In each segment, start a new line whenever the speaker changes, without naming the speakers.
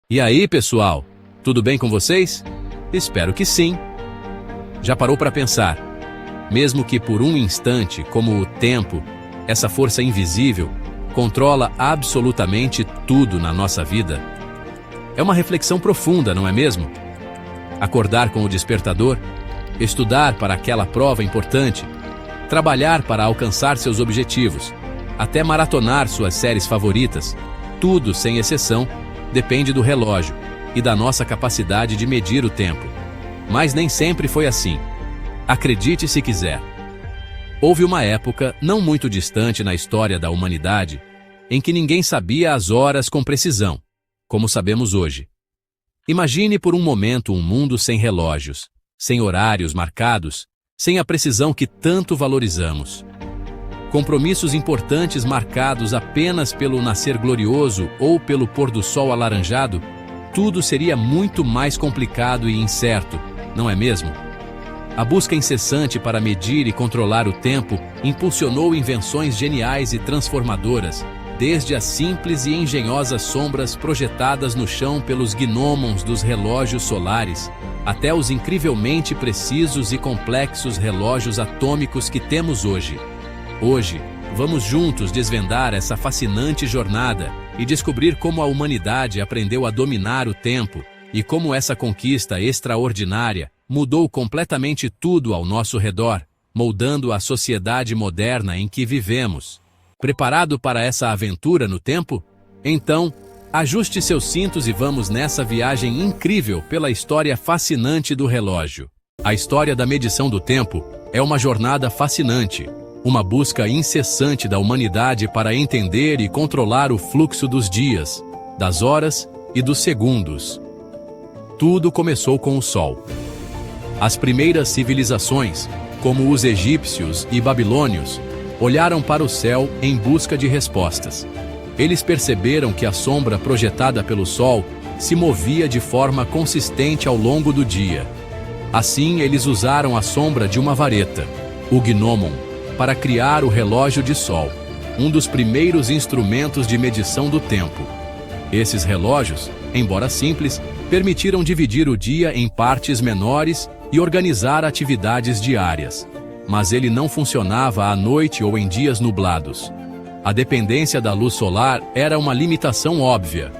E aí, pessoal? Tudo bem com vocês? Espero que sim. Já parou para pensar? Mesmo que por um instante, como o tempo, essa força invisível controla absolutamente tudo na nossa vida? É uma reflexão profunda, não é mesmo? Acordar com o despertador, estudar para aquela prova importante, trabalhar para alcançar seus objetivos, até maratonar suas séries favoritas, tudo, sem exceção, depende do relógio e da nossa capacidade de medir o tempo. Mas nem sempre foi assim. Acredite se quiser. Houve uma época, não muito distante na história da humanidade, em que ninguém sabia as horas com precisão, como sabemos hoje. Imagine por um momento um mundo sem relógios, sem horários marcados, sem a precisão que tanto valorizamos. Compromissos importantes marcados apenas pelo nascer glorioso ou pelo pôr do sol alaranjado, tudo seria muito mais complicado e incerto, não é mesmo? A busca incessante para medir e controlar o tempo impulsionou invenções geniais e transformadoras, desde as simples e engenhosas sombras projetadas no chão pelos gnomons dos relógios solares, até os incrivelmente precisos e complexos relógios atômicos que temos hoje. Hoje, vamos juntos desvendar essa fascinante jornada e descobrir como a humanidade aprendeu a dominar o tempo e como essa conquista extraordinária mudou completamente tudo ao nosso redor, moldando a sociedade moderna em que vivemos. Preparado para essa aventura no tempo? Então, ajuste seus cintos e vamos nessa viagem incrível pela história fascinante do relógio. A história da medição do tempo é uma jornada fascinante, uma busca incessante da humanidade para entender e controlar o fluxo dos dias, das horas e dos segundos. Tudo começou com o Sol. As primeiras civilizações, como os egípcios e babilônios, olharam para o céu em busca de respostas. Eles perceberam que a sombra projetada pelo Sol se movia de forma consistente ao longo do dia. Assim, eles usaram a sombra de uma vareta, o gnomon, para criar o relógio de sol, um dos primeiros instrumentos de medição do tempo. Esses relógios, embora simples, permitiram dividir o dia em partes menores e organizar atividades diárias. Mas ele não funcionava à noite ou em dias nublados. A dependência da luz solar era uma limitação óbvia.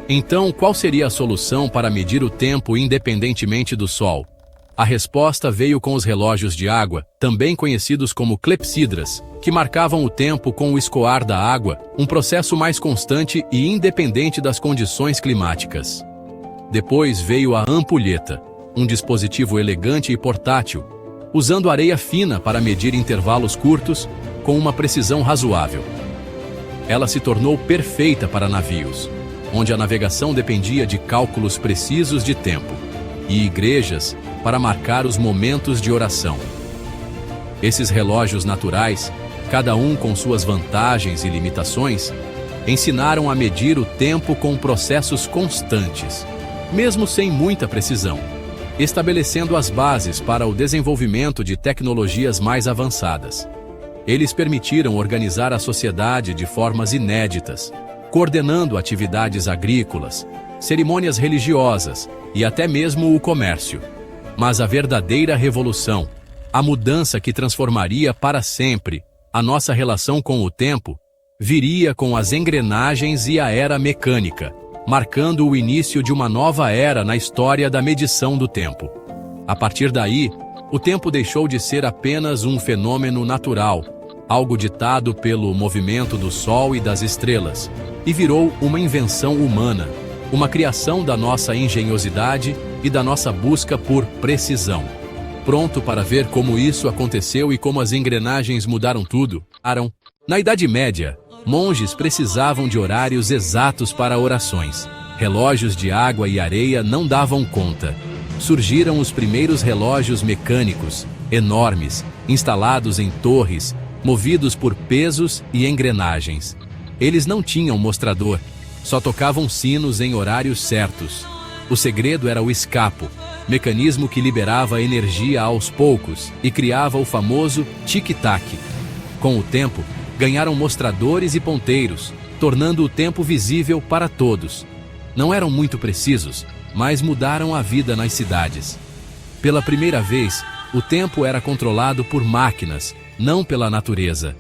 Então, qual seria a solução para medir o tempo independentemente do Sol? A resposta veio com os relógios de água, também conhecidos como clepsidras, que marcavam o tempo com o escoar da água, um processo mais constante e independente das condições climáticas. Depois veio a ampulheta, um dispositivo elegante e portátil, usando areia fina para medir intervalos curtos com uma precisão razoável. Ela se tornou perfeita para navios, onde a navegação dependia de cálculos precisos de tempo, e igrejas para marcar os momentos de oração. Esses relógios naturais, cada um com suas vantagens e limitações, ensinaram a medir o tempo com processos constantes, mesmo sem muita precisão, estabelecendo as bases para o desenvolvimento de tecnologias mais avançadas. Eles permitiram organizar a sociedade de formas inéditas, coordenando atividades agrícolas, cerimônias religiosas e até mesmo o comércio. Mas a verdadeira revolução, a mudança que transformaria para sempre a nossa relação com o tempo, viria com as engrenagens e a era mecânica, marcando o início de uma nova era na história da medição do tempo. A partir daí, o tempo deixou de ser apenas um fenômeno natural, algo ditado pelo movimento do Sol e das estrelas, e virou uma invenção humana, uma criação da nossa engenhosidade e da nossa busca por precisão. Pronto para ver como isso aconteceu e como as engrenagens mudaram tudo? Na Idade Média, monges precisavam de horários exatos para orações. Relógios de água e areia não davam conta. Surgiram os primeiros relógios mecânicos, enormes, instalados em torres, movidos por pesos e engrenagens. Eles não tinham mostrador, só tocavam sinos em horários certos. O segredo era o escapo, mecanismo que liberava energia aos poucos e criava o famoso tic-tac. Com o tempo, ganharam mostradores e ponteiros, tornando o tempo visível para todos. Não eram muito precisos, mas mudaram a vida nas cidades. Pela primeira vez, o tempo era controlado por máquinas, não pela natureza.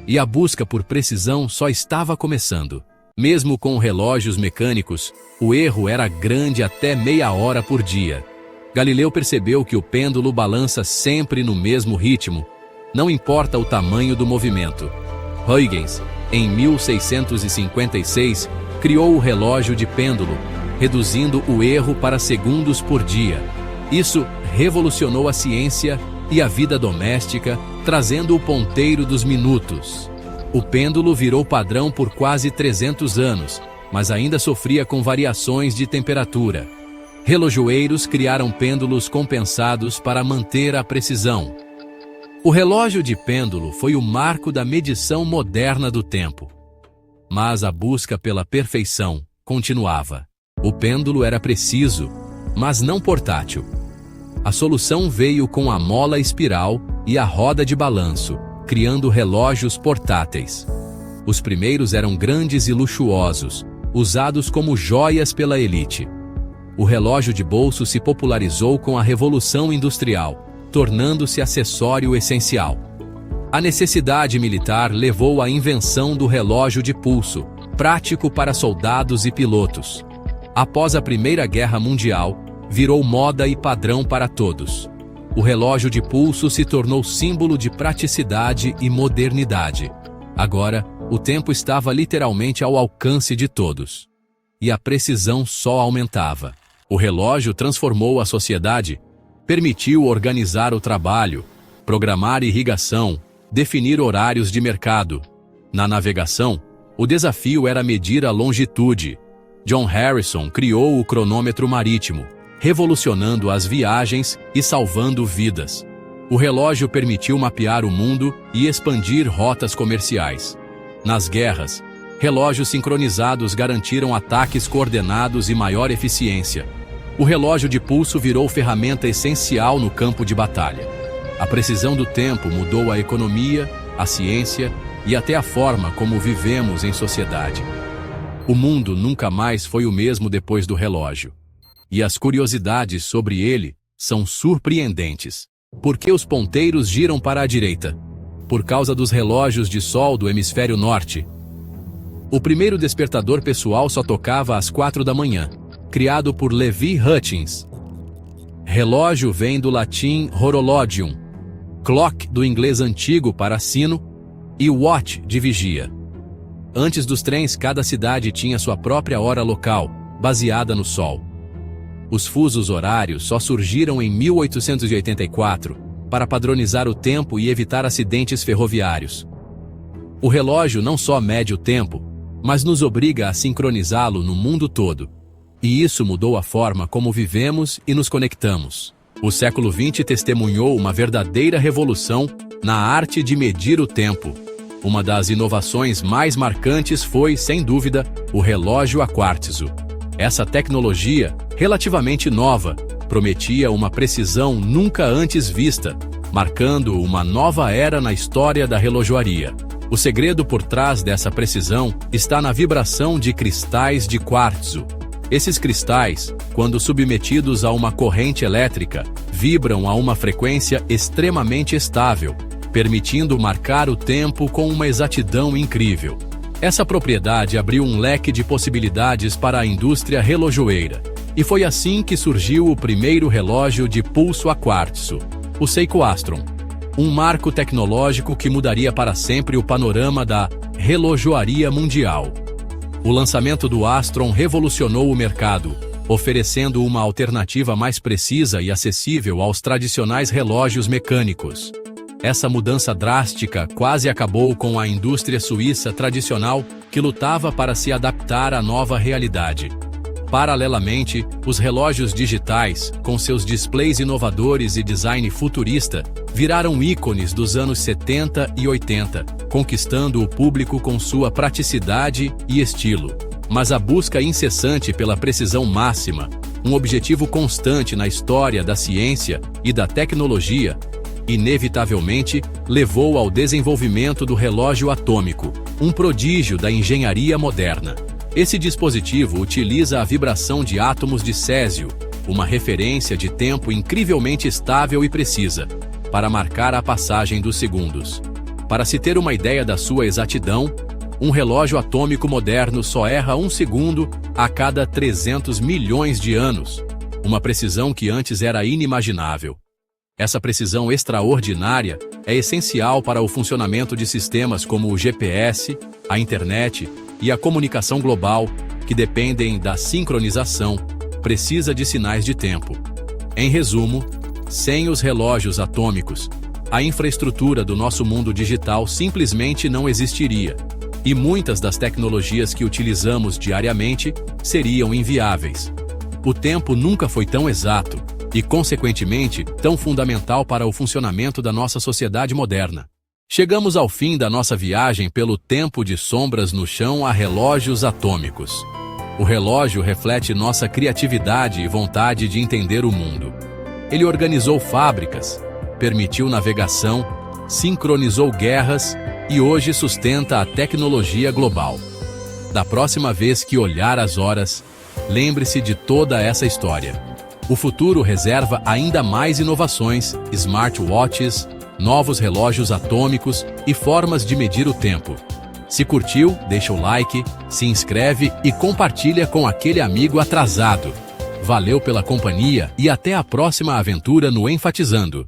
E a busca por precisão só estava começando. Mesmo com relógios mecânicos, o erro era grande até meia hora por dia. Galileu percebeu que o pêndulo balança sempre no mesmo ritmo, não importa o tamanho do movimento. Huygens, em 1656, criou o relógio de pêndulo, reduzindo o erro para segundos por dia. Isso revolucionou a ciência e a vida doméstica, trazendo o ponteiro dos minutos. O pêndulo virou padrão por quase 300 anos, mas ainda sofria com variações de temperatura. Relojoeiros criaram pêndulos compensados para manter a precisão. O relógio de pêndulo foi o marco da medição moderna do tempo. Mas a busca pela perfeição continuava. O pêndulo era preciso, mas não portátil. A solução veio com a mola espiral e a roda de balanço, criando relógios portáteis. Os primeiros eram grandes e luxuosos, usados como joias pela elite. O relógio de bolso se popularizou com a Revolução Industrial, tornando-se acessório essencial. A necessidade militar levou à invenção do relógio de pulso, prático para soldados e pilotos. Após a Primeira Guerra Mundial, virou moda e padrão para todos. O relógio de pulso se tornou símbolo de praticidade e modernidade. Agora, o tempo estava literalmente ao alcance de todos. E a precisão só aumentava. O relógio transformou a sociedade, permitiu organizar o trabalho, programar irrigação, definir horários de mercado. Na navegação, o desafio era medir a longitude. John Harrison criou o cronômetro marítimo, revolucionando as viagens e salvando vidas. O relógio permitiu mapear o mundo e expandir rotas comerciais. Nas guerras, relógios sincronizados garantiram ataques coordenados e maior eficiência. O relógio de pulso virou ferramenta essencial no campo de batalha. A precisão do tempo mudou a economia, a ciência e até a forma como vivemos em sociedade. O mundo nunca mais foi o mesmo depois do relógio. E as curiosidades sobre ele são surpreendentes. Por que os ponteiros giram para a direita? Por causa dos relógios de sol do hemisfério norte. O primeiro despertador pessoal só tocava às 4 da manhã, criado por Levi Hutchins. Relógio vem do latim horologium, clock do inglês antigo para sino e watch de vigia. Antes dos trens, cada cidade tinha sua própria hora local, baseada no sol. Os fusos horários só surgiram em 1884, para padronizar o tempo e evitar acidentes ferroviários. O relógio não só mede o tempo, mas nos obriga a sincronizá-lo no mundo todo. E isso mudou a forma como vivemos e nos conectamos. O século XX testemunhou uma verdadeira revolução na arte de medir o tempo. Uma das inovações mais marcantes foi, sem dúvida, o relógio a quartzo. Essa tecnologia, relativamente nova, prometia uma precisão nunca antes vista, marcando uma nova era na história da relojoaria. O segredo por trás dessa precisão está na vibração de cristais de quartzo. Esses cristais, quando submetidos a uma corrente elétrica, vibram a uma frequência extremamente estável, permitindo marcar o tempo com uma exatidão incrível. Essa propriedade abriu um leque de possibilidades para a indústria relojoeira, e foi assim que surgiu o primeiro relógio de pulso a quartzo, o Seiko Astron, um marco tecnológico que mudaria para sempre o panorama da relojoaria mundial. O lançamento do Astron revolucionou o mercado, oferecendo uma alternativa mais precisa e acessível aos tradicionais relógios mecânicos. Essa mudança drástica quase acabou com a indústria suíça tradicional que lutava para se adaptar à nova realidade. Paralelamente, os relógios digitais, com seus displays inovadores e design futurista, viraram ícones dos anos 70 e 80, conquistando o público com sua praticidade e estilo. Mas a busca incessante pela precisão máxima, um objetivo constante na história da ciência e da tecnologia, inevitavelmente levou ao desenvolvimento do relógio atômico, um prodígio da engenharia moderna. Esse dispositivo utiliza a vibração de átomos de césio, uma referência de tempo incrivelmente estável e precisa, para marcar a passagem dos segundos. Para se ter uma ideia da sua exatidão, um relógio atômico moderno só erra 1 segundo a cada 300 milhões de anos, uma precisão que antes era inimaginável. Essa precisão extraordinária é essencial para o funcionamento de sistemas como o GPS, a internet e a comunicação global, que dependem da sincronização precisa de sinais de tempo. Em resumo, sem os relógios atômicos, a infraestrutura do nosso mundo digital simplesmente não existiria, e muitas das tecnologias que utilizamos diariamente seriam inviáveis. O tempo nunca foi tão exato e, consequentemente, tão fundamental para o funcionamento da nossa sociedade moderna. Chegamos ao fim da nossa viagem pelo tempo de sombras no chão a relógios atômicos. O relógio reflete nossa criatividade e vontade de entender o mundo. Ele organizou fábricas, permitiu navegação, sincronizou guerras e hoje sustenta a tecnologia global. Da próxima vez que olhar as horas, lembre-se de toda essa história. O futuro reserva ainda mais inovações, smartwatches, novos relógios atômicos e formas de medir o tempo. Se curtiu, deixa o like, se inscreve e compartilha com aquele amigo atrasado. Valeu pela companhia e até a próxima aventura no Enfatizando.